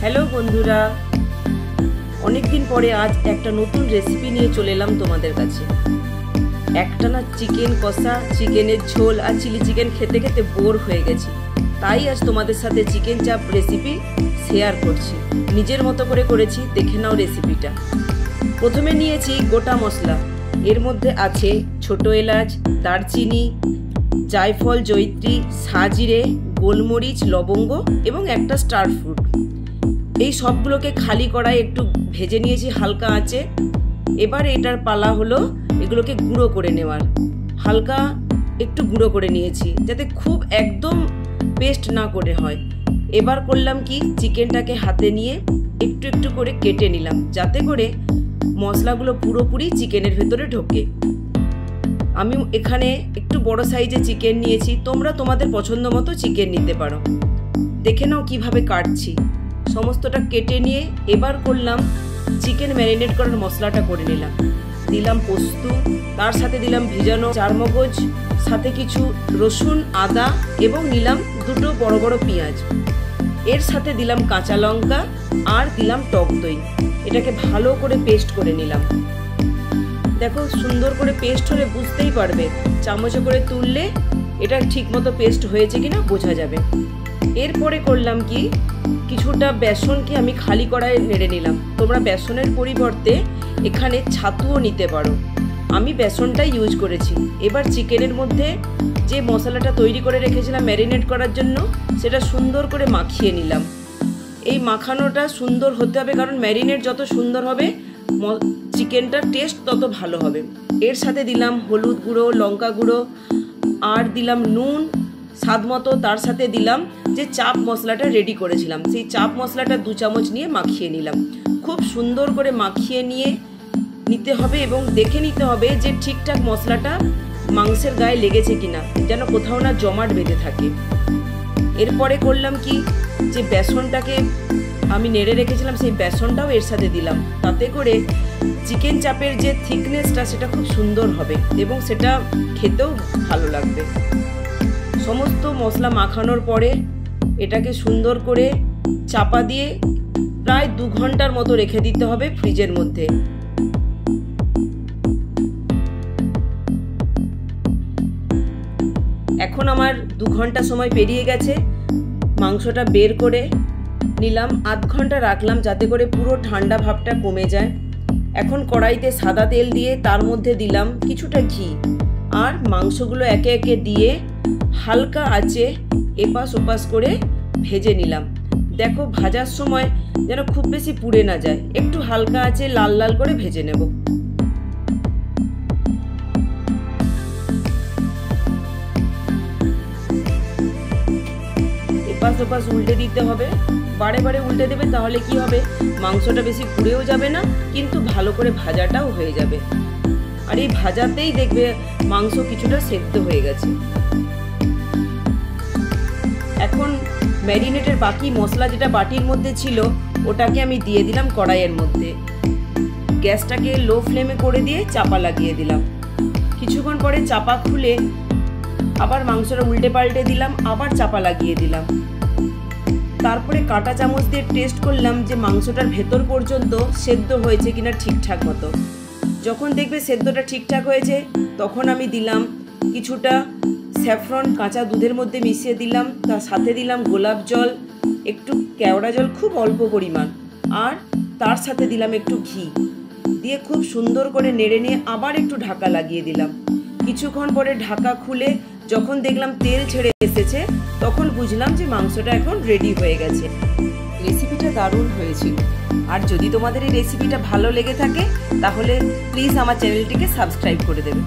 Hello बंधुरा अनेक दिन परे आज एक नतून रेसिपि निये चले एलाम तोमादेर काछे। एकटाना चिकेन कषा चिकेनेर झोल और चिली चिकेन खेते खेते बोर हये गेছি, ताई आज तोमादेर साथे चिकेन चाप रेसिपि शेयर करছি। निजेर मतो करे करेছি, देखे नाओ रेसिपिटा। प्रथमे निয়েছি गोटा मशला, एर मध्य आछे छोटो एलाच, दारचिनी, जायफल, जयित्री, साजिरे, गोलमरिच, लवंग एवं एकटा स्टार फ्रूट। এই সবগুলোকে খালি কড়াই একটু ভেজে নিয়েছি হালকা আঁচে। এবার এটার পালা হলো এগুলোকে গুঁড়ো করে নেওয়ার। হালকা একটু গুঁড়ো করে নিয়েছি যাতে খুব একদম পেস্ট না করে হয়। এবার করলাম কি, চিকেনটাকে হাতে নিয়ে একটু একটু করে কেটে নিলাম যাতে করে মশলাগুলো পুরোপুরি চিকেনের ভেতরে ঢোকে। আমি এখানে একটু বড় সাইজে চিকেন নিয়েছি, তোমরা তোমাদের পছন্দ মতো চিকেন নিতে পারো। দেখে নাও কিভাবে কাটছি। সমস্তটা কেটে নিয়ে এবার করলাম চিকেন ম্যারিনেট করার মশলাটা করে নিলাম। দিলাম পোস্ত, তার সাথে দিলাম ভিজানো চারমগজ, সাথে কিছু রসুন, আদা এবং নিলাম দুটো বড় বড় পেঁয়াজ। এর সাথে দিলাম কাঁচা লঙ্কা আর দিলাম টক দই। এটাকে ভালো করে পেস্ট করে নিলাম। দেখো সুন্দর করে পেস্ট হলে বুঝতেই পারবে, চামচে করে তুললে এটা ঠিকমতো পেস্ট হয়েছে কিনা বোঝা যাবে। এরপরে করলাম কি, কিছুটা বেসনকে আমি খালি কড়াইয়ে নেড়ে নিলাম। তোমরা বেসনের পরিবর্তে এখানে ছাতুও নিতে পারো, আমি বেসনটাই ইউজ করেছি। এবার চিকেনের মধ্যে যে মশলাটা তৈরি করে রেখেছিলাম ম্যারিনেট করার জন্য, সেটা সুন্দর করে মাখিয়ে নিলাম। এই মাখানোটা সুন্দর হতে হবে, কারণ ম্যারিনেট যত সুন্দর হবে চিকেনটার টেস্ট তত ভালো হবে। এর সাথে দিলাম হলুদ গুঁড়ো, লঙ্কা গুঁড়ো আর দিলাম নুন স্বাদ মতো। তার সাথে দিলাম যে চাপ মশলাটা রেডি করেছিলাম, সেই চাপ মশলাটা 2 চামচ নিয়ে মাখিয়ে নিলাম। খুব সুন্দর করে মাখিয়ে নিয়ে নিতে হবে এবং দেখে নিতে হবে যে ঠিকঠাক মশলাটা মাংসের গায়ে লেগেছে কিনা, যেন কোথাও না জমাট বেঁধে থাকে। এরপরে করলাম কি, যে বেসনটাকে আমি নেড়ে রেখেছিলাম সেই বেসনটাও এর সাথে দিলাম। তাতে করে চিকেন চাপের যে থিকনেসটা সেটা খুব সুন্দর হবে এবং সেটা খেতেও ভালো লাগবে। সমস্ত মশলা মাখানোর পরে এটাকে সুন্দর করে চাপা দিয়ে প্রায় 2 ঘন্টার মতো রেখে দিতে হবে ফ্রিজের মধ্যে। এখন আমার 2 ঘন্টা সময় পেরিয়ে গেছে। মাংসটা বের করে নিলাম, আধ ঘন্টা রাখলাম যাতে করে পুরো ঠান্ডা ভাবটা কমে যায়। এখন কড়াইতে সাদা তেল দিয়ে তার মধ্যে দিলাম কিছুটা ঘি আর মাংসগুলো একে একে দিয়ে হালকা আঁচে এপাশ ওপাশ করে ভেজে নিলাম। দেখো ভাজার সময় যেন খুব বেশি পুড়ে না যায়, একটু হালকা আঁচে লাল লাল করে ভেজে নেব। এপাশ ওপাশ উল্টে দিতে হবে, বারে বারে উল্টে দেবে, তাহলে কি হবে, মাংসটা বেশি পুড়েও যাবে না কিন্তু ভালো করে ভাজাটাও হয়ে যাবে। আর এই ভাজাতেই দেখবে মাংস কিছুটা সেদ্ধ হয়ে গেছে। এখন ম্যারিনেটের বাকি মশলা যেটা বাটির মধ্যে ছিল ওটাকে আমি দিয়ে দিলাম কড়াইয়ের মধ্যে। গ্যাসটাকে লো ফ্লেমে করে দিয়ে চাপা লাগিয়ে দিলাম। কিছুক্ষণ পরে চাপা খুলে আবার মাংসটা উল্টে পাল্টে দিলাম, আবার চাপা লাগিয়ে দিলাম। তারপরে কাঁটা চামচ দিয়ে টেস্ট করলাম যে মাংসটার ভেতর পর্যন্ত সেদ্ধ হয়েছে কিনা ঠিকঠাক মতো। যখন দেখবে সেদ্ধটা ঠিকঠাক হয়েছে তখন আমি দিলাম কিছুটা স্যাফরন কাঁচা দুধের মধ্যে মিশিয়ে দিলাম। তার সাথে দিলাম গোলাপ জল, একটু কেওড়া জল খুব অল্প পরিমাণ, আর তার সাথে দিলাম একটু ঘি দিয়ে খুব সুন্দর করে নেড়ে নিয়ে আবার একটু ঢাকা লাগিয়ে দিলাম। কিছুক্ষণ পরে ঢাকা খুলে যখন দেখলাম তেল ছেড়ে এসেছে তখন বুঝলাম যে মাংসটা এখন রেডি হয়ে গেছে। রেসিপিটা দারুণ হয়েছিল। আর যদি তোমাদের এই রেসিপিটা ভালো লেগে থাকে তাহলে প্লিজ আমার চ্যানেলটিকে সাবস্ক্রাইব করে দেবে।